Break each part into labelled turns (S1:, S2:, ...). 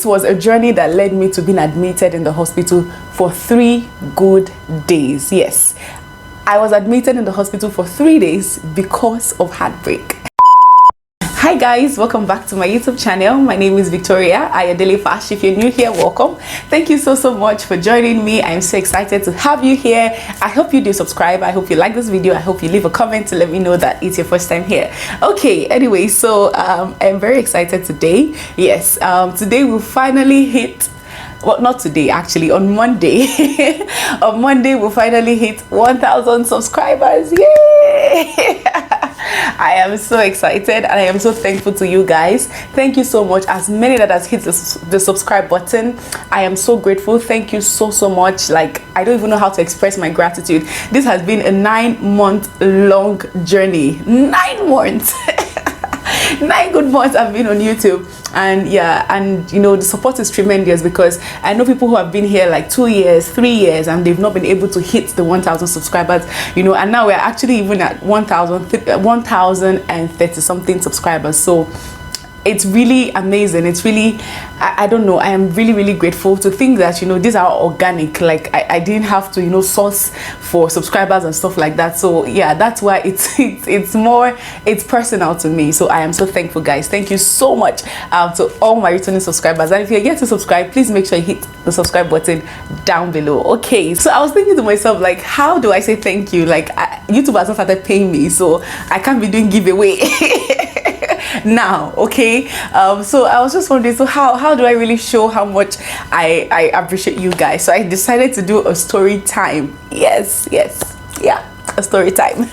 S1: was a journey that led me to being admitted in the hospital for 3 good days. Yes, I was admitted in the hospital for 3 days because of heartbreak. Hi guys, welcome back to my YouTube channel. My name is Victoria Ayodele Fash. If you're new here, welcome. Thank you so much for joining me. I'm so excited to have you here. I hope you do subscribe. I hope you like this video. I hope you leave a comment to let me know that it's your first time here. Okay, anyway, so I'm very excited today. Yes, today we'll finally hit, well, not today, actually on Monday. On Monday we'll finally hit 1,000 subscribers. Yay! I am so excited and I am so thankful to you guys. Thank you so much. As many that has hit the subscribe button, I am so grateful. Thank you so much. Like, I don't even know how to express my gratitude. This has been a 9-month long journey. 9 months. 9 good months I've been on YouTube, and yeah, and you know, the support is tremendous because I know people who have been here like 2 years, 3 years, and they've not been able to hit the 1,000 subscribers, you know, and now we're actually even at 1,030 something subscribers. So it's really amazing. It's really, I don't know, I am really grateful to think that, you know, these are organic. Like I didn't have to, you know, source for subscribers and stuff like that. So yeah, that's why it's more, it's personal to me. So I am so thankful, guys. Thank you so much to all my returning subscribers, and if you're yet to subscribe, please make sure you hit the subscribe button down below. Okay, so I was thinking to myself, like, how do I say thank you? Like, YouTube has not started paying me, so I can't be doing giveaway now. Okay, so I was just wondering, so how do I really show how much I appreciate you guys? So I decided to do a story time. Yes, yeah, a story time.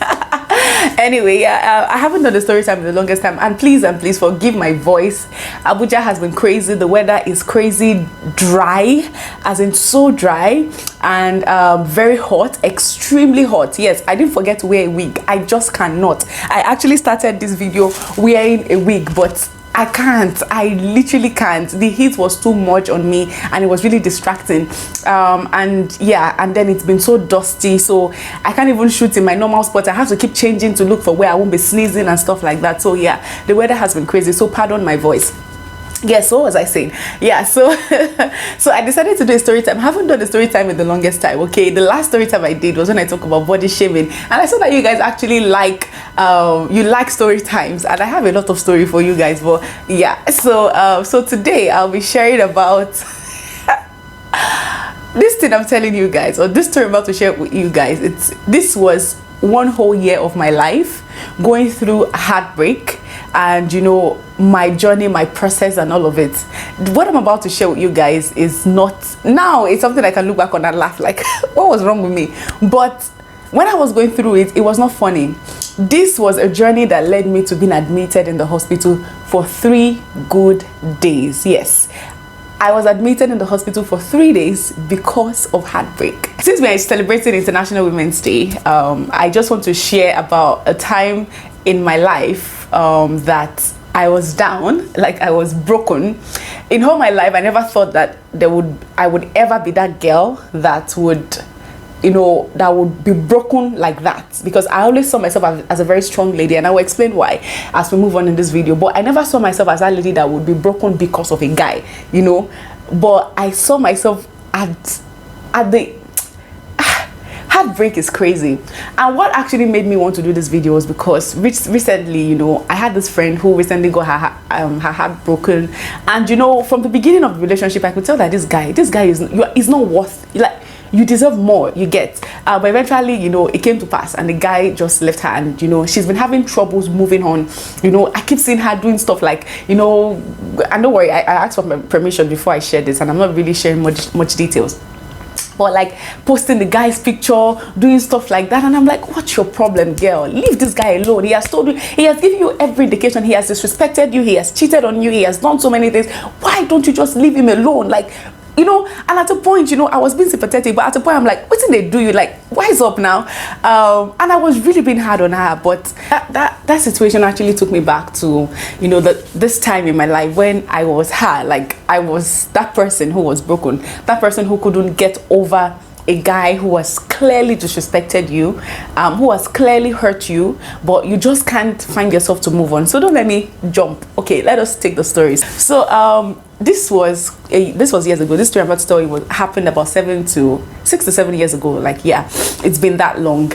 S1: Anyway, yeah, I haven't done the story time in the longest time, and please forgive my voice. Abuja has been crazy. The weather is crazy dry, as in so dry, and very hot, extremely hot. Yes, I didn't forget to wear a wig. I just cannot. I actually started this video wearing a wig, but I can't. I literally can't. The heat was too much on me and it was really distracting. And yeah, and then it's been so dusty, so I can't even shoot in my normal spot. I have to keep changing to look for where I won't be sneezing and stuff like that. So yeah, the weather has been crazy, so pardon my voice. Yes, what was I saying? Yeah, so so I decided to do a story time. I haven't done a story time in the longest time. Okay, the last story time I did was when I talked about body shaming, and I saw that you guys actually like you like story times, and I have a lot of story for you guys. But yeah, so so today I'll be sharing about this thing I'm telling you guys, or this story I'm about to share with you guys. This was 1 whole year of my life going through heartbreak, and you know, my journey, my process, and all of it. What I'm about to share with you guys is not, now it's something I can look back on and laugh like what was wrong with me, but when I was going through it, it was not funny. This was a journey that led me to being admitted in the hospital for 3 good days. Yes, I was admitted in the hospital for 3 days because of heartbreak. Since we are celebrating International Women's Day, I just want to share about a time in my life that I was down, like I was broken. In all my life, I never thought that I would ever be that girl that would, you know, that would be broken like that, because I always saw myself as a very strong lady, and I will explain why as we move on in this video. But I never saw myself as that lady that would be broken because of a guy, you know. But I saw myself at the heartbreak is crazy. And what actually made me want to do this video was because recently, you know, I had this friend who recently got her heart broken, and you know, from the beginning of the relationship, I could tell that this guy is not worth, like, you deserve more, you get. But eventually, you know, it came to pass, and the guy just left her, and you know, she's been having troubles moving on. You know, I keep seeing her doing stuff like, you know, and don't worry, I asked for my permission before I share this, and I'm not really sharing much details, but like posting the guy's picture, doing stuff like that, and I'm like, what's your problem, girl? Leave this guy alone. He has told you, he has given you every indication, he has disrespected you, he has cheated on you, he has done so many things. Why don't you just leave him alone? Like, you know. And at a point, you know, I was being sympathetic, but at a point I'm like, what did they do you? Like, wise up now. And I was really being hard on her, but that situation actually took me back to, you know, this time in my life when I was her. Like, I was that person who was broken, that person who couldn't get over a guy who has clearly disrespected you, who has clearly hurt you, but you just can't find yourself to move on. So don't let me jump. Okay, let us take the stories. So this was years ago. This story about story happened about 6 to 7 years ago. Like, yeah, it's been that long.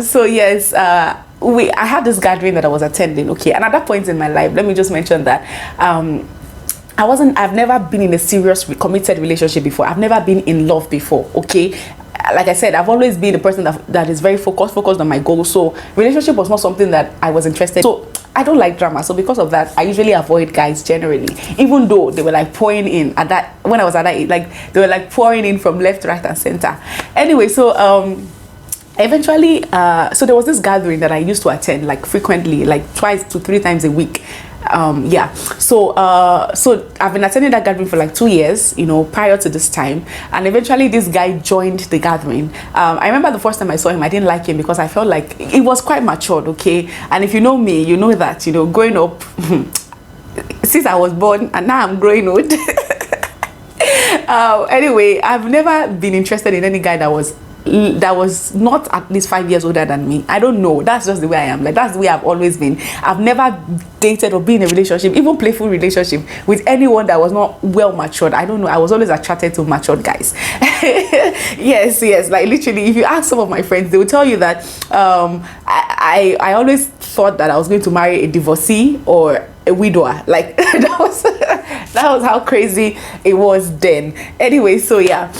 S1: So yes, I had this gathering that I was attending. Okay, and at that point in my life, let me just mention that I've never been in a serious committed relationship before. I've never been in love before. Okay, like I said, I've always been a person that is very focused on my goals. So relationship was not something that I was interested in. So I don't like drama. So because of that, I usually avoid guys generally, even though they were like pouring in at that, when I was at that age, like they were like pouring in from left, right and center. Anyway, so eventually, so there was this gathering that I used to attend like frequently, like 2 to 3 times a week. Yeah, so I've been attending that gathering for like 2 years, you know, prior to this time, and eventually this guy joined the gathering. I remember the first time I saw him, I didn't like him because I felt like he was quite matured. Okay, and if you know me, you know that, you know, growing up since I was born and now I'm growing old. Anyway, I've never been interested in any guy that was not at least 5 years older than me. I don't know, that's just the way I am. Like, that's the way I've always been. I've never dated or been in a relationship, even playful relationship, with anyone that was not well matured. I don't know, I was always attracted to matured guys. yes, like literally, if you ask some of my friends, they will tell you that I always thought that I was going to marry a divorcee or a widower. Like that was how crazy it was then. Anyway, so yeah,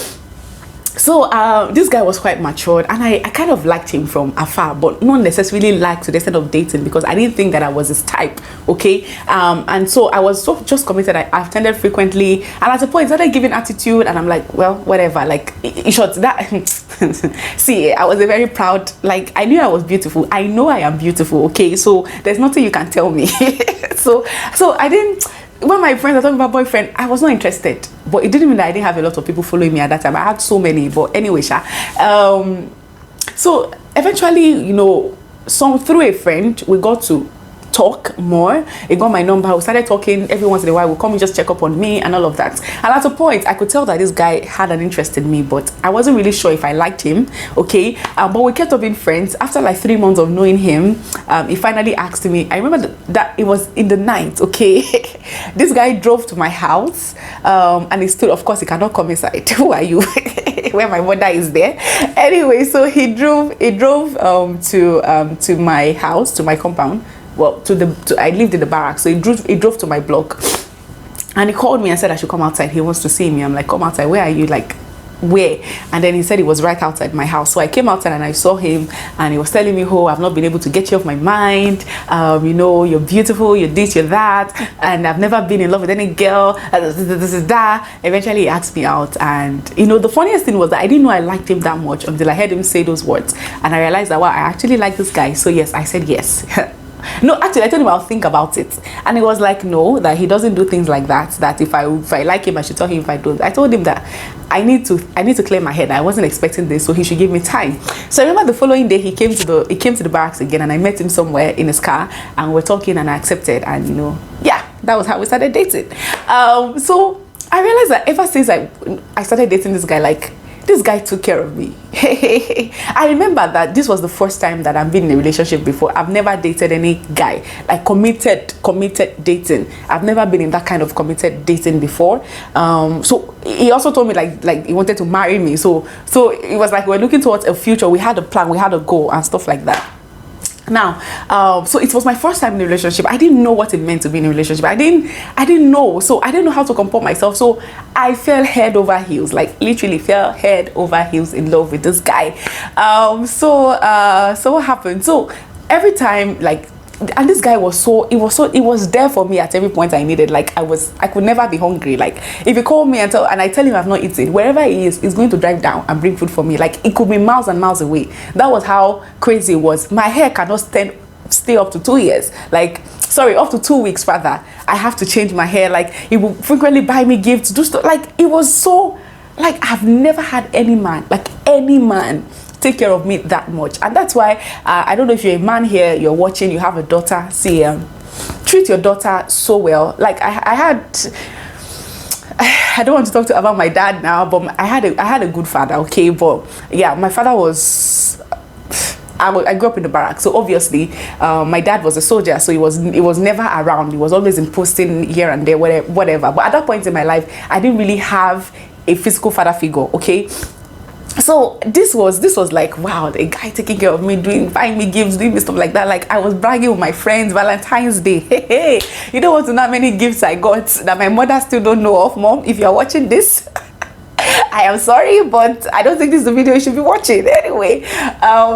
S1: so this guy was quite matured, and I kind of liked him from afar, but not necessarily like to the extent of dating, because I didn't think that I was his type. Okay, and so I was just committed. I attended frequently, and at a point I started giving attitude, and I'm like, well, whatever. Like, in short, that see, I was a very proud, like, I knew I was beautiful. I know I am beautiful. Okay, so there's nothing you can tell me. so I didn't. When my friends are talking about boyfriend, I was not interested. But it didn't mean that I didn't have a lot of people following me at that time. I had so many. But anyway, so eventually, you know, through a friend, we got to talk more. He got my number. We started talking every once in a while. We'll come and just check up on me and all of that. And at a point, I could tell that this guy had an interest in me, but I wasn't really sure if I liked him. Okay, but we kept up being friends. After like 3 months of knowing him, he finally asked me. I remember that it was in the night. Okay, this guy drove to my house, and he stood. Of course, he cannot come inside. Who are you? Where my mother is there. Anyway, so he drove to my house, to my compound. Well, I lived in the barracks, so he drove to my block, and he called me and said I should come outside. He wants to see me. I'm like, come outside. Where are you? Like, where? And then he said he was right outside my house. So I came outside and I saw him, and he was telling me, oh, I've not been able to get you off my mind. You know, you're beautiful, you're this, you're that, and I've never been in love with any girl. This is that. Eventually he asked me out, and you know, the funniest thing was that I didn't know I liked him that much until I heard him say those words, and I realized that, wow, I actually like this guy. So yes, I said yes. No, actually, I told him I'll think about it, and he was like, no, that he doesn't do things like that. That if I like him, I should tell him. If I don't, I told him that I need to clear my head. I wasn't expecting this, so he should give me time. So I remember the following day he came to the barracks again, and I met him somewhere in his car, and we're talking, and I accepted, and you know, yeah, that was how we started dating. So I realized that ever since I started dating this guy, like, this guy took care of me. I remember that this was the first time that I've been in a relationship before. I've never dated any guy, like committed dating. I've never been in that kind of committed dating before. So he also told me like he wanted to marry me. So it was like we're looking towards a future. We had a plan, we had a goal and stuff like that. Now, so it was my first time in a relationship. I didn't know what it meant to be in a relationship. I didn't know. So I didn't know how to comport myself. So I fell head over heels, like literally fell head over heels in love with this guy. So what happened? So every time, like, and this guy was it was there for me at every point I needed. Like I could never be hungry. Like if you call me and I tell him I've not eaten, wherever he is, he's going to drive down and bring food for me. Like it could be miles and miles away. That was how crazy it was. My hair cannot stay up to 2 years. Like, sorry, up to 2 weeks rather. I have to change my hair. Like he will frequently buy me gifts, do stuff. Like it was so, like, I've never had any man take care of me that much. And that's why I don't know if you're a man here, you're watching, you have a daughter, see, treat your daughter so well. Like I don't want to talk about my dad now, but I had a good father. Okay, but yeah, my father was I grew up in the barracks, so obviously my dad was a soldier, so he was never around. He was always in posting here and there, whatever. But at that point in my life, I didn't really have a physical father figure. Okay, so this was like, wow, a guy taking care of me, buying me gifts, doing me stuff like that. Like, I was bragging with my friends. Valentine's Day, hey, you don't want to know how many gifts I got that my mother still don't know of. Mom, if you're watching this, I am sorry, but I don't think this is the video you should be watching anyway.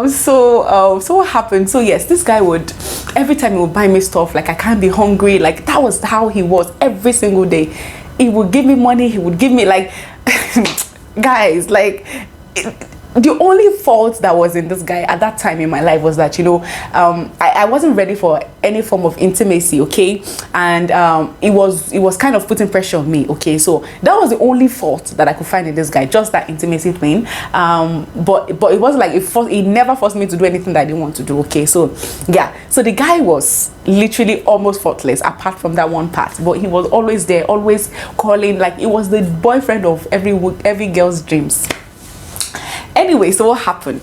S1: So what happened? So yes, this guy would, every time he would buy me stuff, like, I can't be hungry. Like, that was how he was every single day. He would give me money. He would give me, like, guys, like, the only fault that was in this guy at that time in my life was that, you know, I wasn't ready for any form of intimacy, okay, and it was kind of putting pressure on me, okay. So that was the only fault that I could find in this guy, just that intimacy thing. But it wasn't like he never forced me to do anything that I didn't want to do, okay. So yeah, so the guy was literally almost faultless apart from that one part, but he was always there, always calling, like it was the boyfriend of every girl's dreams. Anyway, so what happened?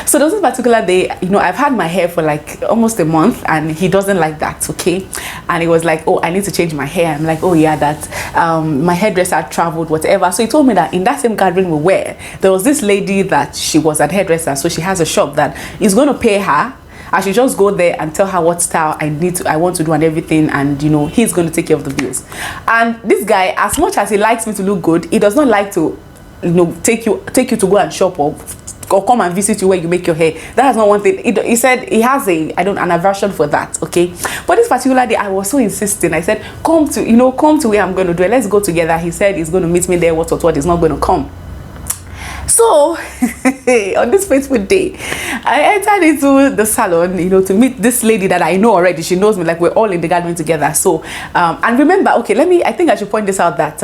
S1: So there was this particular day, you know, I've had my hair for like almost a month, and he doesn't like that, okay. And he was like, oh, I need to change my hair. I'm like, oh yeah, that my hairdresser traveled, whatever. So he told me that in that same gathering we were, there was this lady that she was a hairdresser, so she has a shop that is going to pay her. I should just go there and tell her what style I want to do and everything, and you know, he's going to take care of the bills. And this guy, as much as he likes me to look good, he does not like to, you know, take you to go and shop or come and visit you where you make your hair. That is not one thing. He said he has an aversion for that, okay. But this particular day, I was so insisting. I said, come to where I'm going to do it. Let's go together. He said he's going to meet me there. What he's not going to come. So on this fateful day, I entered into the salon, you know, to meet this lady that I know already. She knows me, like we're all in the gathering together. So and remember, okay, I think I should point this out, that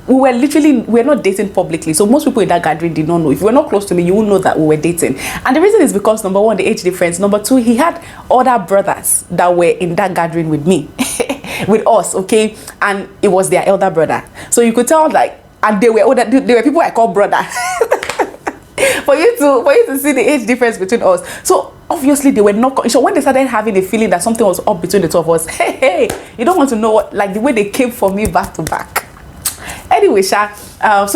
S1: we're not dating publicly. So most people in that gathering did not know. If you were not close to me, you wouldn't know that we were dating. And the reason is because, number one, the age difference. Number two, he had other brothers that were in that gathering with me, with us, okay? And it was their elder brother. So you could tell, like, and they were people I call brother. for you to see the age difference between us. So obviously they were not. So when they started having a feeling that something was up between the two of us, hey, you don't want to know what, like the way they came for me back to back. Anyway, so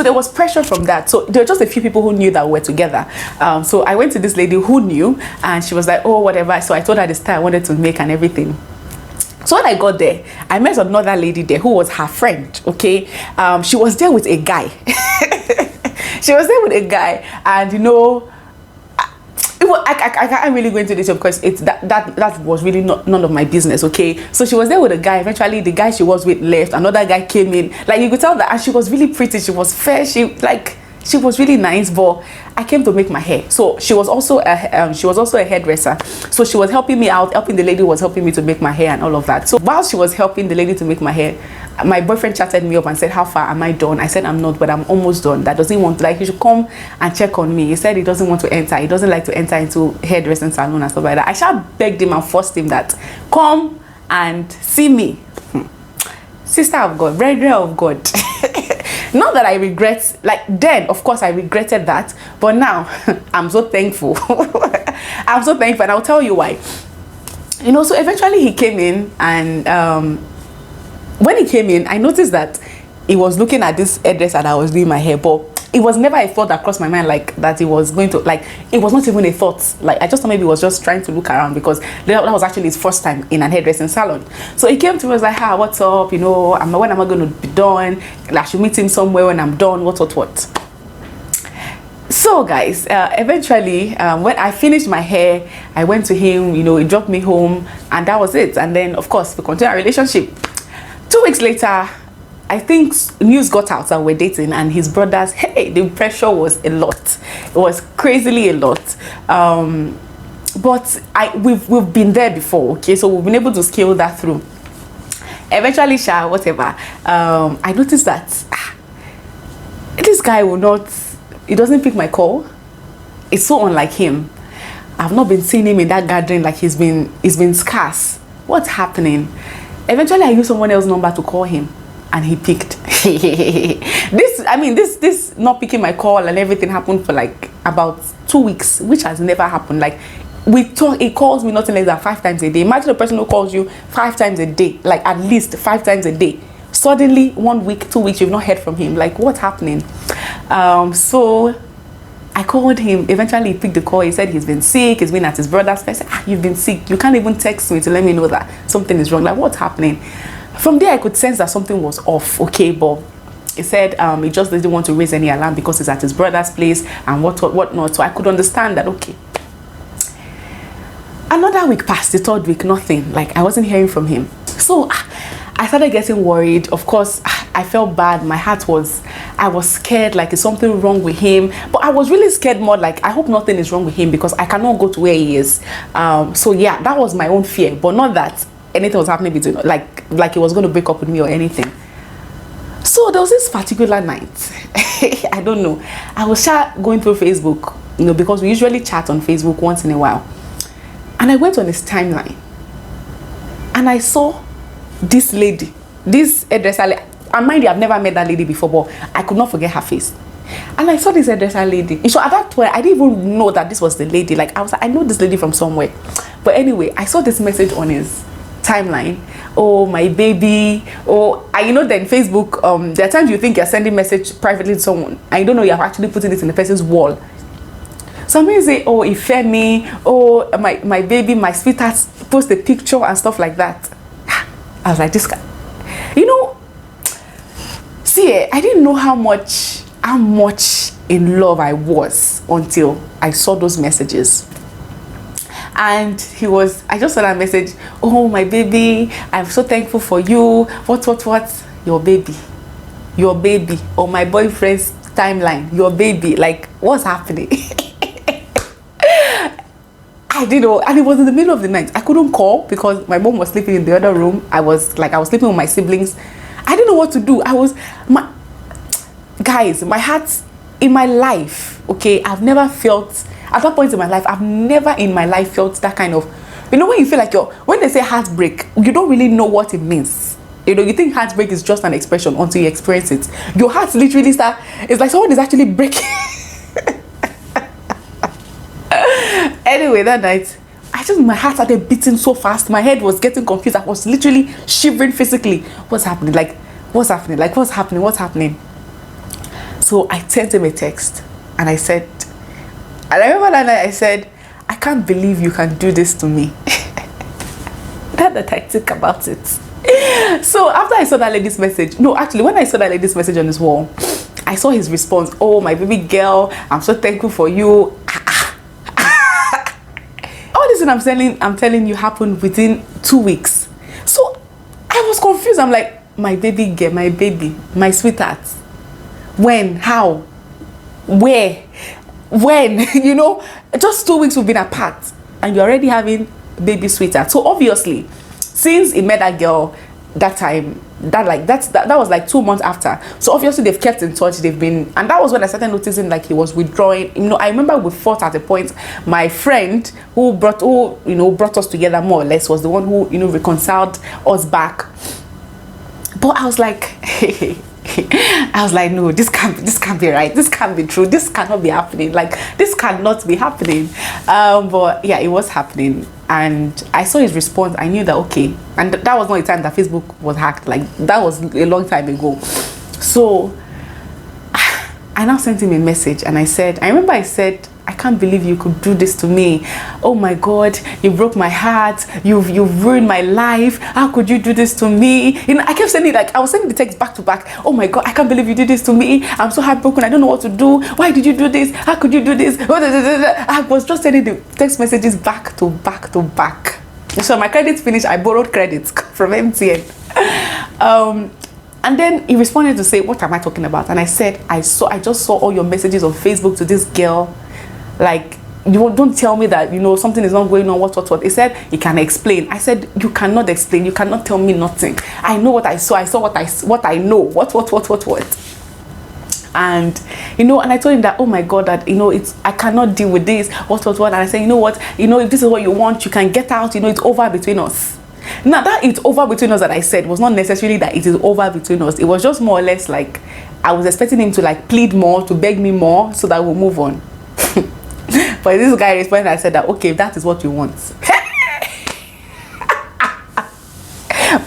S1: there was pressure from that. So there were just a few people who knew that we were together. So I went to this lady who knew, and she was like, oh, whatever. So I told her the style I wanted to make and everything. So when I got there, I met another lady there who was her friend, okay? She was there with a guy. She was there with a guy, and you know, I can't really go into this because it's that was really none of my business, okay? So she was there with a guy. Eventually, the guy she was with left. Another guy came in. Like, you could tell that, and she was really pretty. She was fair. She was really nice, but I came to make my hair. So she was also a hairdresser. So she was helping me out, helping the lady who was helping me to make my hair and all of that. So while she was helping the lady to make my hair, my boyfriend chatted me up and said, how far am I done? I said, I'm not, but I'm almost done. That doesn't want to, like, he should come and check on me. He said he doesn't want to enter. He doesn't like to enter into hairdressing salon and stuff like that. I shall begged him and forced him that, come and see me. Sister of God, brethren of God. Not that I regret, like then, of course, I regretted that, but now I'm so thankful. I'm so thankful, and I'll tell you why. You know, so eventually he came in, and when he came in, I noticed that he was looking at this hairdresser that I was doing my hair, but it was never a thought that crossed my mind, like that he was going to, like, it was not even a thought. Like, I just thought maybe he was just trying to look around, because that was actually his first time in an hairdressing salon. So he came to me, was like, hi, what's up? You know, when am I going to be done? Like, I should meet him somewhere when I'm done, what. So guys, eventually, when I finished my hair, I went to him, you know, he dropped me home, and that was it. And then, of course, we continued our relationship. 2 weeks later, I think news got out that we're dating, and his brothers, hey, the pressure was a lot. It was crazily a lot. But we've been there before, okay? So we've been able to scale that through. Eventually, whatever, I noticed that this guy he doesn't pick my call. It's so unlike him. I've not been seeing him in that gathering, like he's been scarce. What's happening? Eventually, I used someone else's number to call him, and he picked. this not picking my call and everything happened for like about 2 weeks, which has never happened. Like, we talk, he calls me nothing less than 5 times a day. Imagine a person who calls you 5 times a day, like at least 5 times a day. Suddenly 1 week, 2 weeks, you've not heard from him. Like, what's happening? So I called him. Eventually he picked the call. He said he's been sick, he's been at his brother's place. I said, you've been sick, you can't even text me to let me know that something is wrong. Like, what's happening? From there I could sense that something was off. Okay, but he said he just didn't want to raise any alarm because he's at his brother's place and whatnot. So I could understand that. Okay. Another week passed, the 3rd week, nothing. Like, I wasn't hearing from him. So I started getting worried. Of course, I felt bad. I was scared, like, is something wrong with him? But I was really scared more like, I hope nothing is wrong with him because I cannot go to where he is. So yeah, that was my own fear, but not that anything was happening between, like he was going to break up with me or anything. So there was this particular night, I don't know, I was going through Facebook, because we usually chat on Facebook once in a while. And I went on his timeline and I saw this lady, this hairdresser. And mind you, I've never met that lady before, but I could not forget her face. And I saw this hairdresser lady. So at that point, I didn't even know that this was the lady. Like, I was like, I know this lady from somewhere. But anyway, I saw this message on his timeline. Oh, my baby. Oh, and then Facebook, there are times you think you're sending message privately to someone, and you don't know you're actually putting it in the person's wall. So I'm going to say, oh, Ifemi, oh, my baby, my sweetheart, post a picture and stuff like that. I was like, this guy, see, I didn't know how much in love I was until I saw those messages. And I just saw that message, oh, my baby, I'm so thankful for you. What? Your baby, or my boyfriend's timeline, your baby. Like, what's happening? I didn't know, and it was in the middle of the night. I couldn't call because my mom was sleeping in the other room. I was sleeping with my siblings. I didn't know what to do. My heart in my life, okay, I've never felt, at that point in my life, I've never in my life felt that kind of, when you feel like when they say heartbreak, you don't really know what it means. You think heartbreak is just an expression until you experience it. Your heart literally it's like someone is actually breaking. Anyway, that night, my heart started beating so fast. My head was getting confused. I was literally shivering physically. What's happening? Like, what's happening? Like, what's happening? What's happening? So I sent him a text and I said, and I remember that night I said, I can't believe you can do this to me. That I think about it. So after I saw that lady's message, when I saw that lady's message on his wall, I saw his response. Oh, my baby girl, I'm so thankful for you. All this thing I'm telling you happened within 2 weeks. So I was confused. I'm like, my baby girl, my baby, my sweetheart. When? How? Where? When? Just 2 weeks we've been apart and you're already having baby sweetheart. So obviously, since he met that girl that time, that was like 2 months after. So obviously they've kept in touch. And that was when I started noticing like he was withdrawing. I remember we fought at a point. My friend who brought us together more or less was the one who reconciled us back. But I was like, no, this can't be right. This can't be true. This cannot be happening. Like, this cannot be happening. But yeah, it was happening. And I saw his response. I knew that, okay. And that was not the time that Facebook was hacked. Like, that was a long time ago. So I now sent him a message and I remember I said, I can't believe you could do this to me. Oh my God, you broke my heart. You've ruined my life. How could you do this to me? I kept sending, I was sending the text back to back. Oh my God, I can't believe you did this to me. I'm so heartbroken. I don't know what to do. Why did you do this? How could you do this? I was just sending the text messages back to back to back. So my credits finished. I borrowed credits from MTN. And then he responded to say, what am I talking about? And I said, I just saw all your messages on Facebook to this girl. Like, you don't tell me that something is not going on. What he said he can explain. I said, you cannot explain, you cannot tell me nothing. I know what I saw what I know. What and and I told him that, oh my God, that I cannot deal with this. What and I said, you know what, if this is what you want, you can get out. It's over between us. Now that it's over between us that I said was not necessarily that it is over between us. It was just more or less like I was expecting him to like plead more, to beg me more so that we'll move on. But this guy responded and said that, okay, if that is what you want.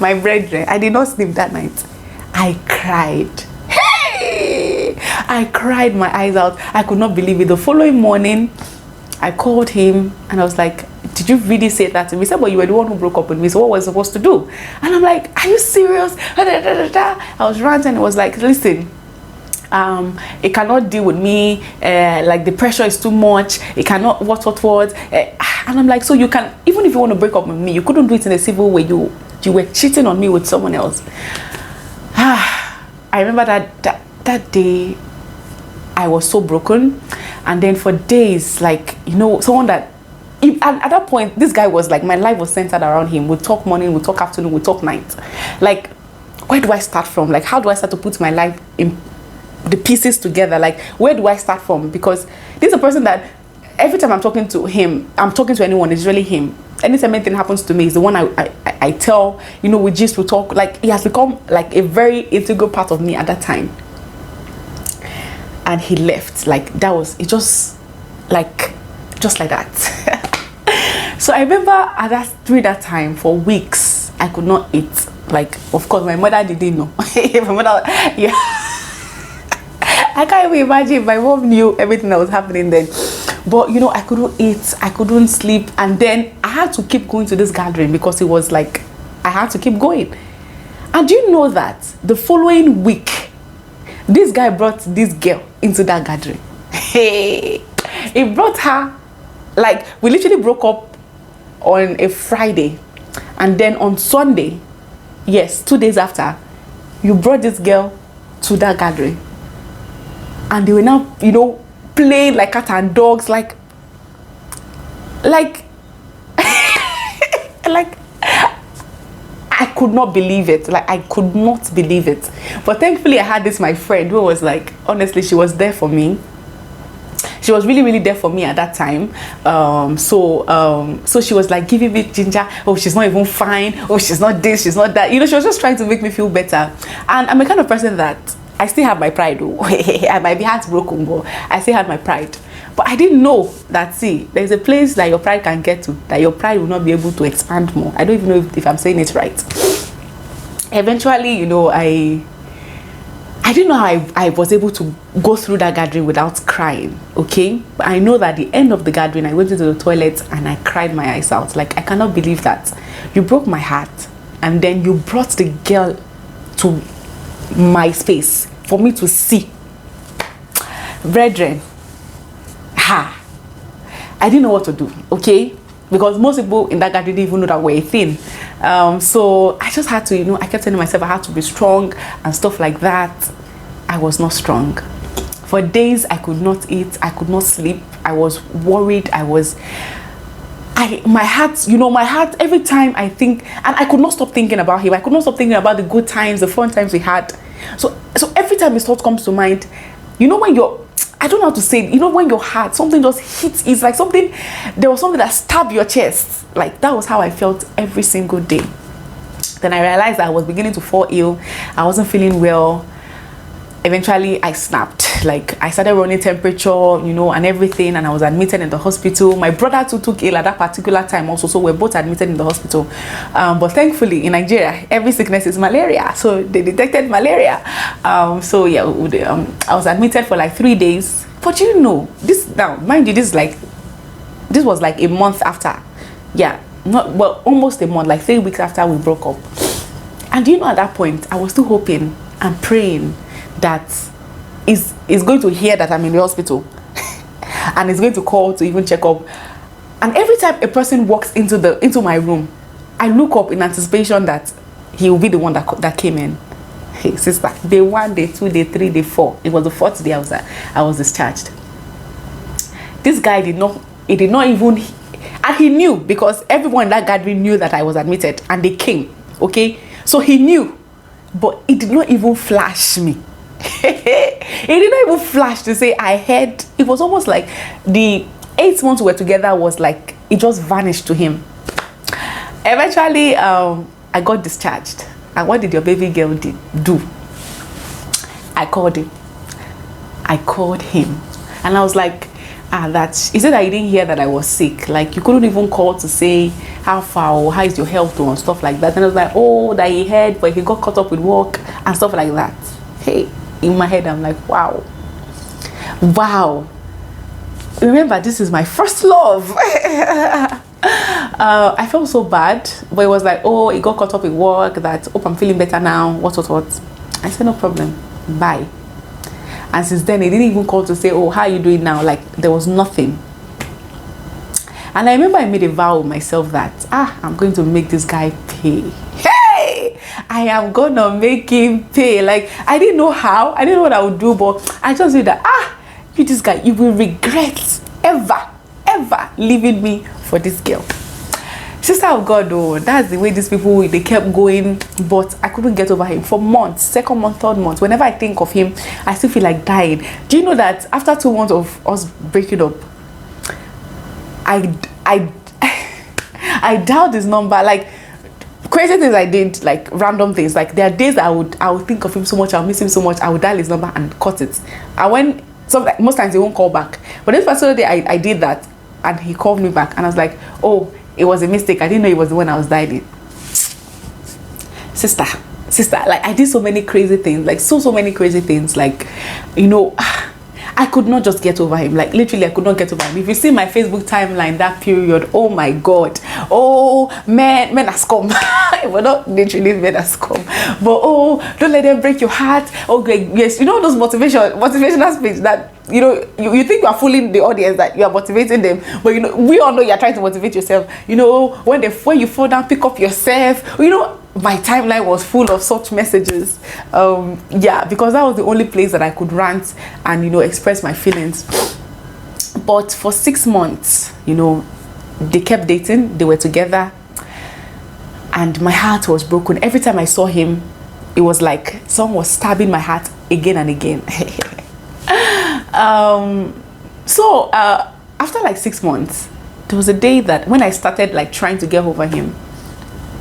S1: My brethren, I did not sleep that night. I cried. Hey! I cried my eyes out. I could not believe it. The following morning, I called him and I was like, did you really say that to me? He said, well, you were the one who broke up with me, so what was I supposed to do? And I'm like, are you serious? I was ranting. It was like, listen, it cannot deal with me, like the pressure is too much, it cannot what and I'm like, so you can, even if you want to break up with me, you couldn't do it in a civil way. You were cheating on me with someone else. I remember that day I was so broken, and then for days, like, you know, someone that at that point, this guy was like, my life was centered around him. We'd talk morning, we'd talk afternoon, we'd talk night. Like, where do I start from? Like, how do I start to put my life in the pieces together? Like, where do I start from? Because this is a person that every time I'm talking to him, I'm talking to anyone, it's really him. Anytime anything happens to me, he's the one I tell, you know, we just will talk. Like, he has become like a very integral part of me at that time. And he left. Like, that was, it just like that. So I remember during that time, for weeks, I could not eat. Like, of course, my mother didn't know. My mother, yeah. I can't even imagine if my mom knew everything that was happening then. But, you know, I couldn't eat, I couldn't sleep. And then I had to keep going to this gathering because it was like, I had to keep going. And do you know that the following week, this guy brought this girl into that gathering. Hey, he brought her, like, we literally broke up on a Friday, and then on Sunday, yes, 2 days after, you brought this girl to that gathering, and they were now, you know, playing like cat and dogs, like like I could not believe it. Like, I could not believe it. But thankfully I had this my friend who was like, honestly, she was there for me. She was really, really there for me at that time. So she was like giving me ginger. Oh, she's not even fine. Oh, she's not this, she's not that. You know, she was just trying to make me feel better. And I'm a kind of person that I still have my pride. Oh. I might be heartbroken, but I still had my pride. But I didn't know that, see, there's a place that your pride can get to, that your pride will not be able to expand more. I don't even know if I'm saying it right. Eventually, you know, I didn't know how I was able to go through that gathering without crying, okay? But I know that at the end of the gathering, I went into the toilet and I cried my eyes out. Like, I cannot believe that. You broke my heart, and then you brought the girl to my space for me to see. Brethren, I didn't know what to do, okay? Because most people in that gathering didn't even know that we're a thing. So I just had to, you know, I kept telling myself I had to be strong and stuff like that. I was not strong. For days, I could not eat, I could not sleep. I was worried. My heart, you know, my heart, every time I think, and I could not stop thinking about him. I could not stop thinking about the good times, the fun times we had. So every time his thought comes to mind, you know, when I don't know how to say it, you know, when your heart, something just hits, it's like there was something that stabbed your chest. Like, that was how I felt every single day. Then I realized I was beginning to fall ill. I wasn't feeling well. Eventually, I snapped. Like, I started running temperature, you know, and everything, and I was admitted in the hospital. My brother too took ill at that particular time also, so we're both admitted in the hospital. But thankfully, in Nigeria, every sickness is malaria, so they detected malaria. So yeah, I was admitted for like 3 days. But you know, this now, mind you, this was like a month after. Yeah, almost a month, like 3 weeks after we broke up. And you know, at that point, I was still hoping and praying that is going to hear that I'm in the hospital and is going to call to even check up. And every time a person walks into my room, I look up in anticipation that he will be the one that came in. Hey sister, day 1, day 2, day 3, day 4. It was the 4th day I was discharged. This guy did not even, and he knew, because everyone in that gathering knew that I was admitted and they came, okay? So he knew, but it did not even flash me. It did not even flash to say I heard. It was almost like the 8 months we were together was like, it just vanished to him. Eventually, I got discharged. And what did your baby girl do? I called him. And I was like, he said that he didn't hear that I was sick. Like, you couldn't even call to say how far or how is your health or stuff like that. And I was like, oh, that he heard, but he got caught up with work and stuff like that. Hey, in my head, I'm like, wow. Remember, this is my first love. I felt so bad, but it was like, oh, he got caught up with work, that, oh, I'm feeling better now, what. I said, no problem, bye. And since then, he didn't even call to say, oh, how are you doing now? Like, there was nothing. And I remember I made a vow with myself that, I'm going to make this guy pay. Hey, I am gonna make him pay. Like, I didn't know how, I didn't know what I would do, but I just knew that, you, this guy, you will regret ever leaving me for this girl. Sister of God, though, that's the way these people, they kept going, but I couldn't get over him for months, second month, third month. Whenever I think of him, I still feel like dying. Do you know that after 2 months of us breaking up, I dialed his number, like crazy things I did, like random things. Like, there are days that I would think of him so much, I'll miss him so much, I would dial his number and cut it. And most times he won't call back, but this particular day I did that, and he called me back, and I was like, oh, it was a mistake. I didn't know it was the one I was dialing. Sister, like, I did so many crazy things, like so many crazy things, like, you know, I could not just get over him. Like, literally, I could not get over him. If you see my Facebook timeline that period, oh my God, oh, men are scum. Well, not literally men are scum, but oh, don't let them break your heart. Oh, Greg, yes, you know those motivational speech that, you know, you think you are fooling the audience, that you are motivating them, but you know, we all know you are trying to motivate yourself. You know, when you fall down, pick up yourself. You know, my timeline was full of such messages. Yeah, because that was the only place that I could rant and, you know, express my feelings. But for 6 months, you know, they kept dating, they were together, and my heart was broken. Every time I saw him, it was like someone was stabbing my heart again and again. So after like 6 months, there was a day that when I started like trying to get over him,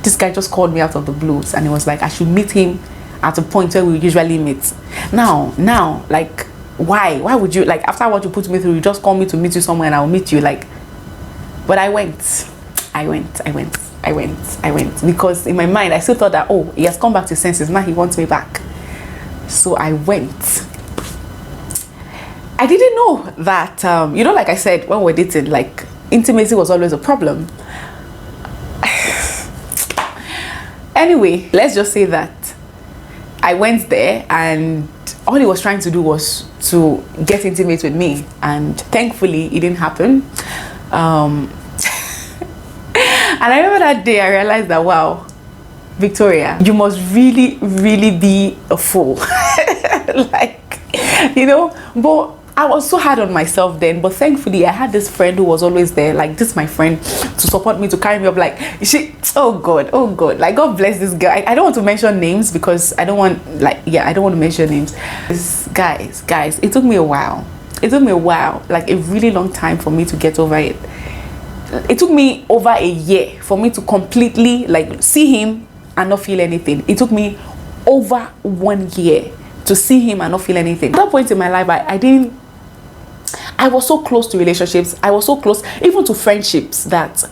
S1: this guy just called me out of the blues, and he was like, I should meet him at a point where we usually meet. Now, like, why would you, like, after what you put me through, you just call me to meet you somewhere and I'll meet you? Like, but I went because in my mind I still thought that, oh, he has come back to his senses, now he wants me back. So I went. I didn't know that, you know, like I said, when we're dating, like, intimacy was always a problem. Anyway, let's just say that I went there, and all he was trying to do was to get intimate with me, and thankfully it didn't happen. And I remember that day I realized that, wow, Victoria, you must really be a fool. Like, you know, but I was so hard on myself then, but thankfully I had this friend who was always there, like, this my friend, to support me, to carry me up. Like, oh god, like, God bless this guy. I don't want to mention names because I don't want, like, yeah, I don't want to mention names. Guys, it took me a while, like a really long time for me to get over it. It took me over a year for me to completely, like, see him and not feel anything. It took me over 1 year to see him and not feel anything. At that point in my life, I was so close to relationships. I was so close even to friendships that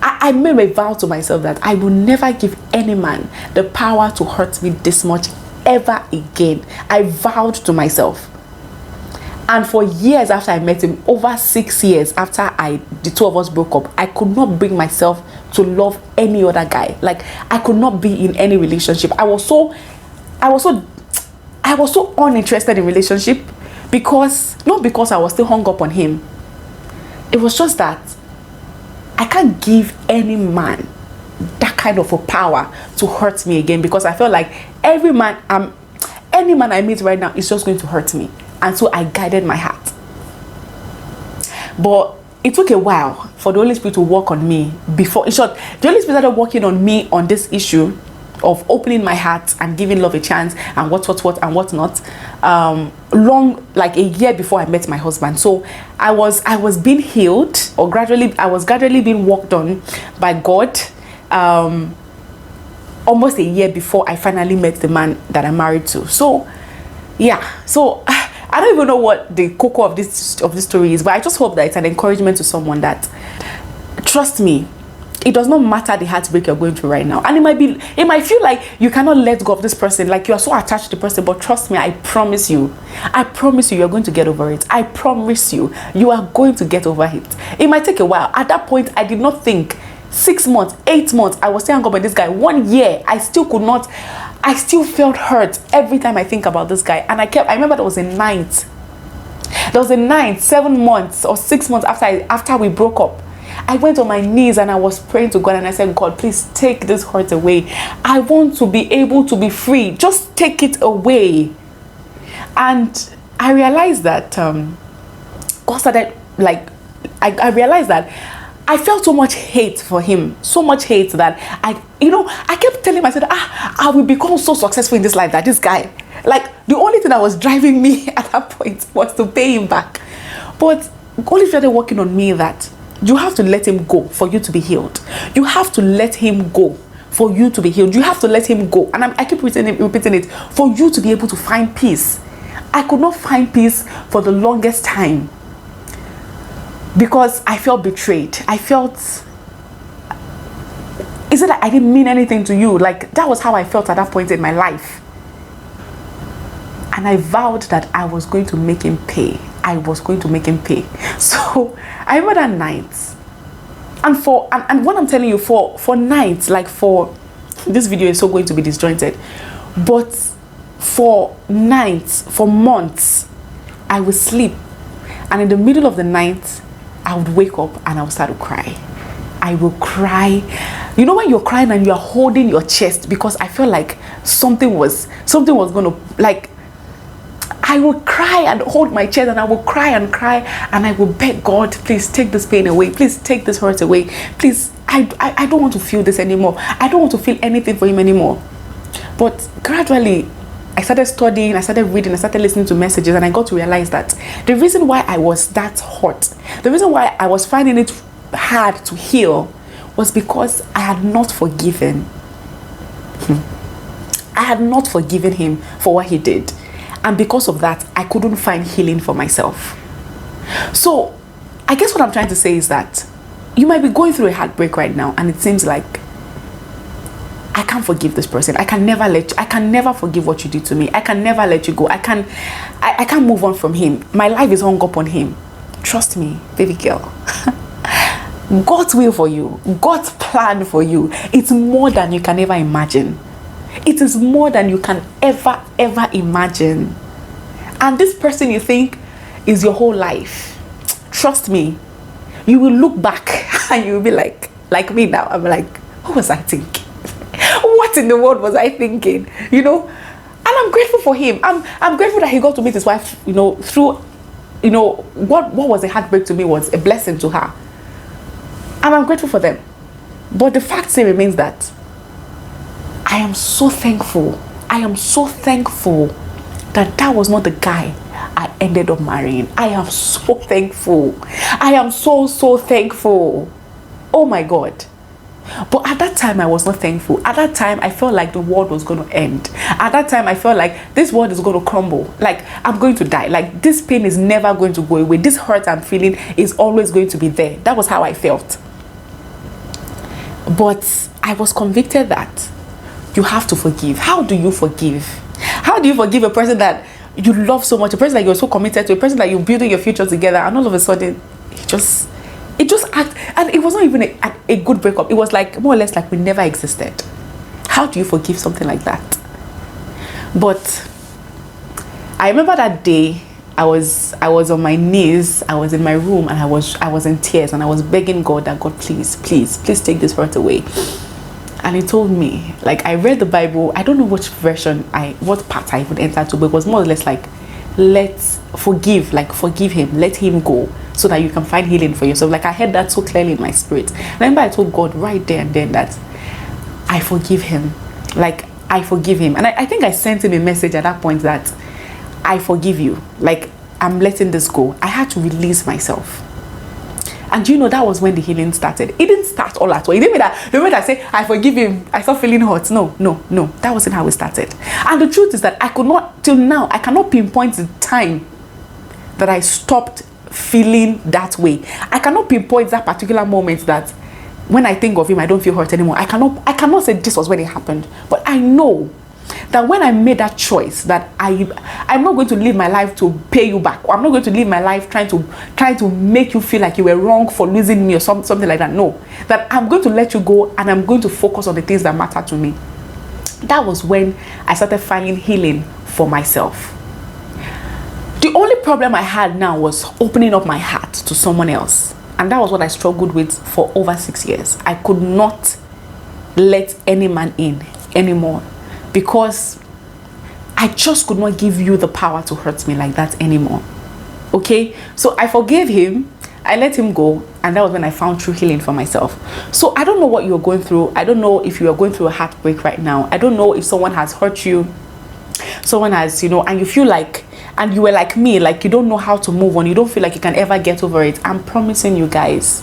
S1: I made a vow to myself that I will never give any man the power to hurt me this much ever again. I vowed to myself. And for years after I met him, over 6 years after the two of us broke up, I could not bring myself to love any other guy. Like, I could not be in any relationship. I was so uninterested in relationship, not because I was still hung up on him. It was just that I can't give any man that kind of a power to hurt me again, because I felt like any man I meet right now is just going to hurt me. And so I guided my heart. But it took a while for the Holy Spirit to work on me. In short, the Holy Spirit started working on me on this issue of opening my heart and giving love a chance and what and what not. Like a year before I met my husband. So I was being healed, or I was gradually being worked on by God. almost a year before I finally met the man that I'm married to. So yeah, so I don't even know what the cocoa of this story is, but I just hope that it's an encouragement to someone that, trust me, it does not matter the heartbreak you're going through right now. And it might feel like you cannot let go of this person, like you are so attached to the person, but trust me, I promise you you're going to get over it. I promise you are going to get over it. It might take a while. At that point, I did not think 6 months, 8 months, I was still hung up with this guy. 1 year, I still felt hurt every time I think about this guy. And I remember there was a night, 7 months or 6 months after we broke up. I went on my knees and I was praying to God and I said, God, please take this hurt away. I want to be able to be free. Just take it away. And I realized that God started, like, I realized that I felt so much hate for him, so much hate that I kept telling myself, I will become so successful in this life that this guy, like, the only thing that was driving me at that point was to pay him back. But God started working on me that you have to let him go for you to be healed. You have to let him go for you to be healed. You have to let him go. And I keep repeating it for you to be able to find peace. I could not find peace for the longest time because I felt betrayed. I felt, is it that I didn't mean anything to you? Like, that was how I felt at that point in my life. And I vowed that I was going to make him pay. I was going to make him pay. So I remember that night. And what I'm telling you, for nights, like, for this video is so going to be disjointed, but for nights, for months, I would sleep, and in the middle of the night I would wake up and I would start to cry. I will cry. You know when you're crying and you're holding your chest because I felt like something was gonna, like, I would cry and hold my chest and I would cry and cry and I would beg God, please take this pain away. Please take this hurt away. Please, I don't want to feel this anymore. I don't want to feel anything for him anymore. But gradually, I started studying, I started reading, I started listening to messages, and I got to realize that the reason why I was that hurt, the reason why I was finding it hard to heal was because I had not forgiven. I had not forgiven him for what he did. And because of that, I couldn't find healing for myself. So I guess what I'm trying to say is that you might be going through a heartbreak right now, and it seems like I can't forgive this person. I can never forgive what you did to me. I can never let you go. I can't move on from him. My life is hung up on him. Trust me, baby girl. God's will for you, God's plan for you, it's more than you can ever imagine. It is more than you can ever imagine. And this person you think is your whole life, trust me, you will look back and you will be like me now. I'm like, what was I thinking? What in the world was I thinking? You know? And I'm grateful for him. I'm grateful that he got to meet his wife, through, what was a heartbreak to me was a blessing to her. And I'm grateful for them. But the fact still remains that I am so thankful. I am so thankful that was not the guy I ended up marrying. I am so thankful. I am so thankful. Oh my God. But at that time, I was not thankful. At that time, I felt like the world was going to end. At that time, I felt like this world is going to crumble. Like, I'm going to die. Like, this pain is never going to go away. This hurt I'm feeling is always going to be there. That was how I felt. But I was convicted that you have to forgive. How do you forgive? How do you forgive a person that you love so much, a person that you're so committed to, a person that you're building your future together, and all of a sudden, it just acted, and it was not even a good breakup. It was like more or less like we never existed. How do you forgive something like that? But I remember that day, I was on my knees, I was in my room, and I was in tears, and I was begging God that, God, please take this hurt away. And he told me, like, I read the Bible, I don't know what part I would enter to, but it was more or less like, let's forgive him, let him go, so that you can find healing for yourself. Like, I heard that so clearly in my spirit. And I remember I told God right there and then that I forgive him. Like, I forgive him. And I think I sent him a message at that point that I forgive you. Like, I'm letting this go. I had to release myself. And you know, that was when the healing started. It didn't start all at once. It didn't mean that the moment I say, I forgive him, I start feeling hurt. No. That wasn't how it started. And the truth is that I could not, till now, I cannot pinpoint the time that I stopped feeling that way. I cannot pinpoint that particular moment that when I think of him, I don't feel hurt anymore. I cannot say this was when it happened. But I know that when I made that choice, that I'm not going to live my life to pay you back, or I'm not going to live my life trying to make you feel like you were wrong for losing me or something like that. No, that I'm going to let you go and I'm going to focus on the things that matter to me. That was when I started finding healing for myself. The only problem I had now was opening up my heart to someone else, and that was what I struggled with for over 6 years. I could not let any man in anymore, because I just could not give you the power to hurt me like that anymore. Okay, so I forgave him, I let him go, and that was when I found true healing for myself. So I don't know what you're going through. I don't know if you are going through a heartbreak right now. I don't know if someone has hurt you, someone has, and you feel like, and you were like me, like you don't know how to move on, you don't feel like you can ever get over it. I'm promising you guys,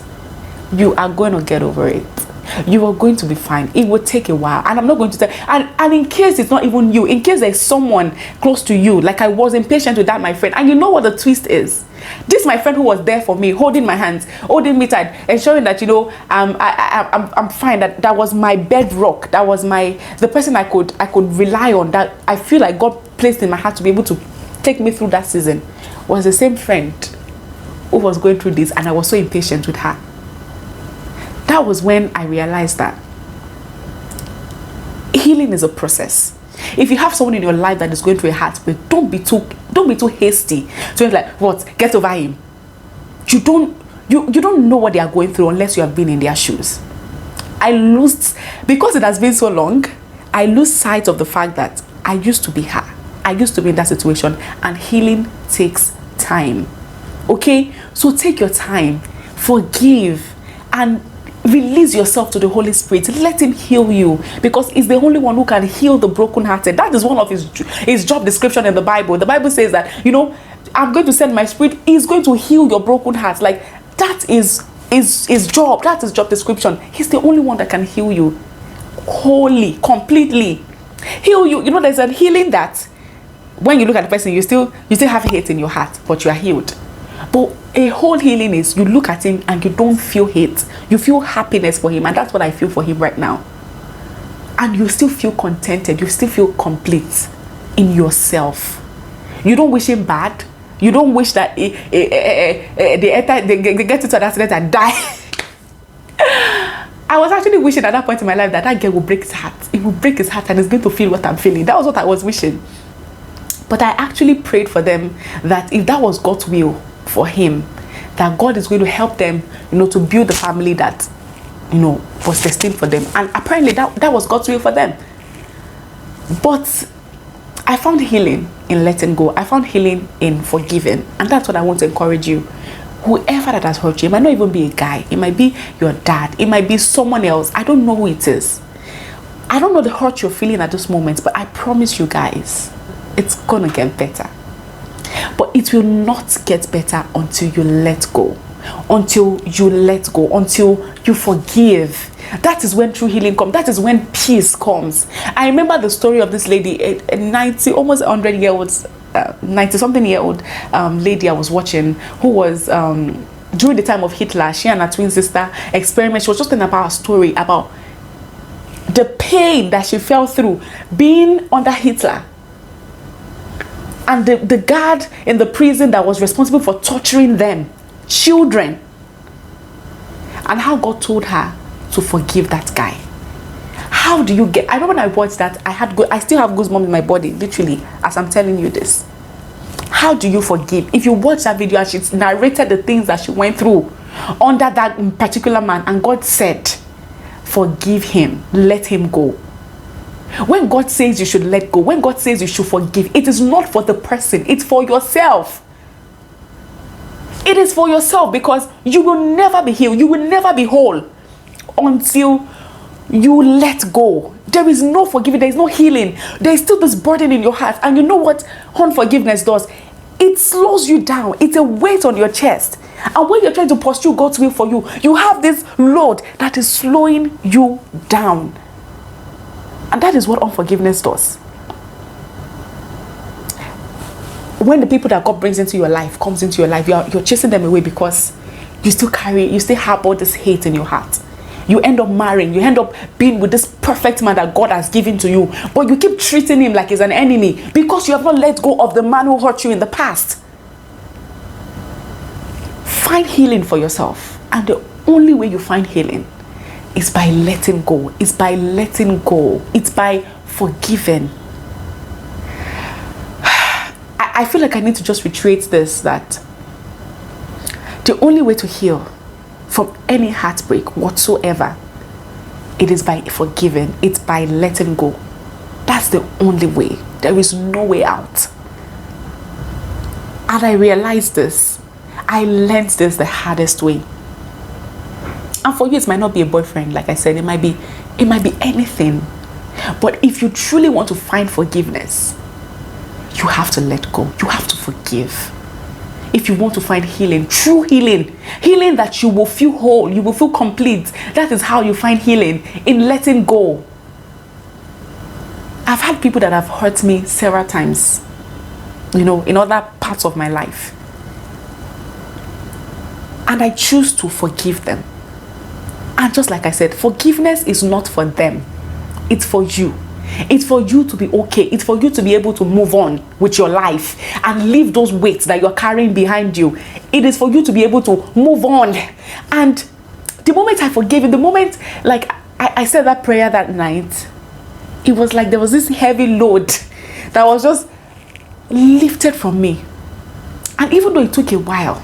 S1: you are going to get over it. You are going to be fine. It will take a while, and I'm not going to tell. And in case it's not even you, in case there's someone close to you, like I was impatient with that, my friend, and you know what the twist is? This my friend who was there for me, holding my hands, holding me tight, ensuring that I'm fine. That was my bedrock. That was the person I could rely on. That I feel like God placed in my heart to be able to take me through that season. Was the same friend who was going through this, and I was so impatient with her. That was when I realized that healing is a process. If you have someone in your life that is going through a heartbreak, don't be too hasty. So it's like, what? Get over him. You don't know what they are going through unless you have been in their shoes. Because it has been so long, I lose sight of the fact that I used to be her. I used to be in that situation, and healing takes time. Okay? So take your time, forgive, and release yourself to the Holy Spirit. Let him heal you, because he's the only one who can heal the brokenhearted. That is one of his job description in the Bible. The Bible says that, I'm going to send my spirit. He's going to heal your broken hearts. Like, that is his job. That's his job description. He's the only one that can heal you wholly, completely. Heal you. There's a healing that when you look at the person, you still have hate in your heart, but you are healed. But a whole healing is you look at him and you don't feel hate. You feel happiness for him, and that's what I feel for him right now. And you still feel contented. You still feel complete in yourself. You don't wish him bad. You don't wish that they get into an accident and die. I was actually wishing at that point in my life that girl will break his heart. It will break his heart and he's going to feel what I'm feeling. That was what I was wishing. But I actually prayed for them that if that was God's will for him, that God is going to help them, to build the family that, was destined for them. And apparently that was God's will for them. But I found healing in letting go. I found healing in forgiving. And that's what I want to encourage you. Whoever that has hurt you, it might not even be a guy. It might be your dad. It might be someone else. I don't know who it is. I don't know the hurt you're feeling at this moment, but I promise you guys, it's gonna get better. But it will not get better until you let go. Until you forgive. That is when true healing comes. That is when peace comes. I remember the story of this lady, a 90, almost 100-year-old, 90-something-year-old lady I was watching, who was during the time of Hitler. She and her twin sister experiment. She was just telling about a story about the pain that she fell through being under Hitler. And the guard in the prison that was responsible for torturing them, children. And how God told her to forgive that guy. How do you get... I remember when I watched that, I still have goosebumps in my body, literally, as I'm telling you this. How do you forgive? If you watch that video and she narrated the things that she went through under that particular man, and God said, forgive him, let him go. When God says you should let go, when God says you should forgive, it is not for the person, it's for yourself. It is for yourself, because you will never be healed, you will never be whole until you let go. There is no forgiving, there is no healing. There is still this burden in your heart. And you know what unforgiveness does? it slows you down. It's a weight on your chest. And when you're trying to pursue God's will for you, you have this load that is slowing you down. And that is what unforgiveness does. When the people that God brings into your life comes into your life, you're chasing them away because you still harbor this hate in your heart. You end up marrying, you end up being with this perfect man that God has given to you, but you keep treating him like he's an enemy because you have not let go of the man who hurt you in the past. Find healing for yourself, and the only way you find healing is by letting go. It's by letting go. It's by forgiving. I feel like I need to just reiterate this, that the only way to heal from any heartbreak whatsoever, it is by forgiving. It's by letting go. That's the only way. There is no way out. And I realized this. I learned this the hardest way. And for you, it might not be a boyfriend, like I said. It might be anything. But if you truly want to find forgiveness, you have to let go. You have to forgive. If you want to find healing, true healing that you will feel whole, you will feel complete, that is how you find healing, in letting go. I've had people that have hurt me several times, in other parts of my life. And I choose to forgive them. And just like I said, forgiveness is not for them. It's for you. It's for you to be okay. It's for you to be able to move on with your life and leave those weights that you're carrying behind you. It is for you to be able to move on. And the moment I forgave him, the moment like I said that prayer that night, it was like there was this heavy load that was just lifted from me. And even though it took a while,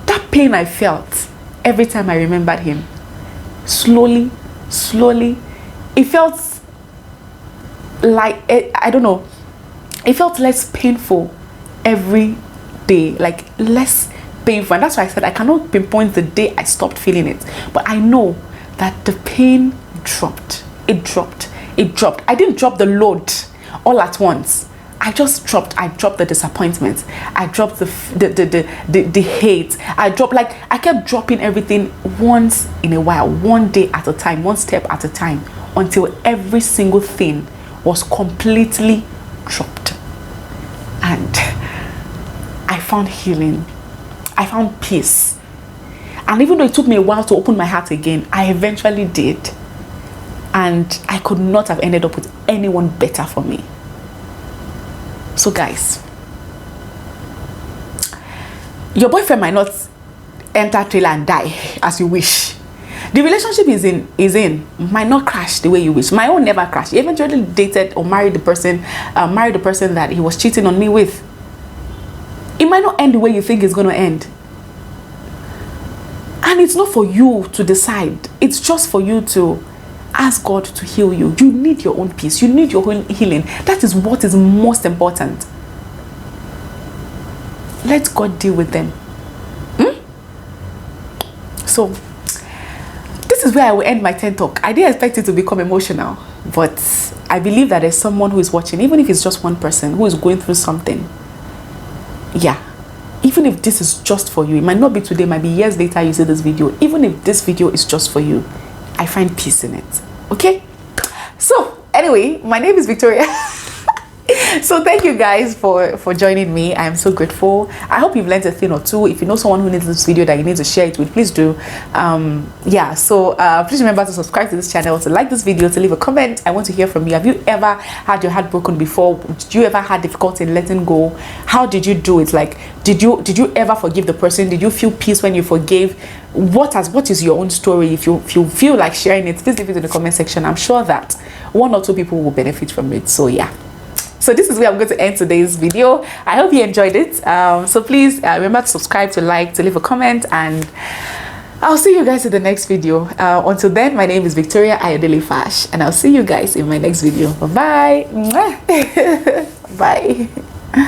S1: that pain I felt every time I remembered him, slowly, it felt like, I don't know, it felt less painful every day, like less painful. And that's why I said I cannot pinpoint the day I stopped feeling it, but I know that the pain dropped. It dropped. I didn't drop the load all at once. I dropped the disappointment. I dropped the hate. I kept dropping everything once in a while, one day at a time, one step at a time, until every single thing was completely dropped. And I found healing. I found peace. And even though it took me a while to open my heart again, I eventually did. And I could not have ended up with anyone better for me. So guys, your boyfriend might not enter trailer and die as you wish. The relationship is in might not crash the way you wish. My own never crashed. He eventually dated or married the person that he was cheating on me with. It might not end the way you think it's going to end. And it's not for you to decide. It's just for you to ask God to heal you. You need your own peace. You need your own healing. That is what is most important. Let God deal with them. So, this is where I will end my TED Talk. I didn't expect it to become emotional, but I believe that there's someone who is watching, even if it's just one person who is going through something. Yeah. Even if this is just for you, it might not be today, it might be years later you see this video. Even if this video is just for you, I find peace in it. Okay? So, anyway, my name is Victoria. So thank you guys for joining me. I am so grateful. I hope you've learned a thing or two. If you know someone who needs this video that you need to share it with, please do. Please remember to subscribe to this channel, to like this video, to leave a comment. I want to hear from you. Have you ever had your heart broken before? Did you ever had difficulty in letting go? How did you do it? Like, did you ever forgive the person? Did you feel peace when you forgave? What is your own story? If you feel like sharing it, please leave it in the comment section. I'm sure that one or two people will benefit from it. So yeah. So this is where I'm going to end today's video. I hope you enjoyed it. So please remember to subscribe, to like, to leave a comment, and I'll see you guys in the next video. Until then, my name is Victoria Ayodele Fash, and I'll see you guys in my next video. Bye-bye. Bye.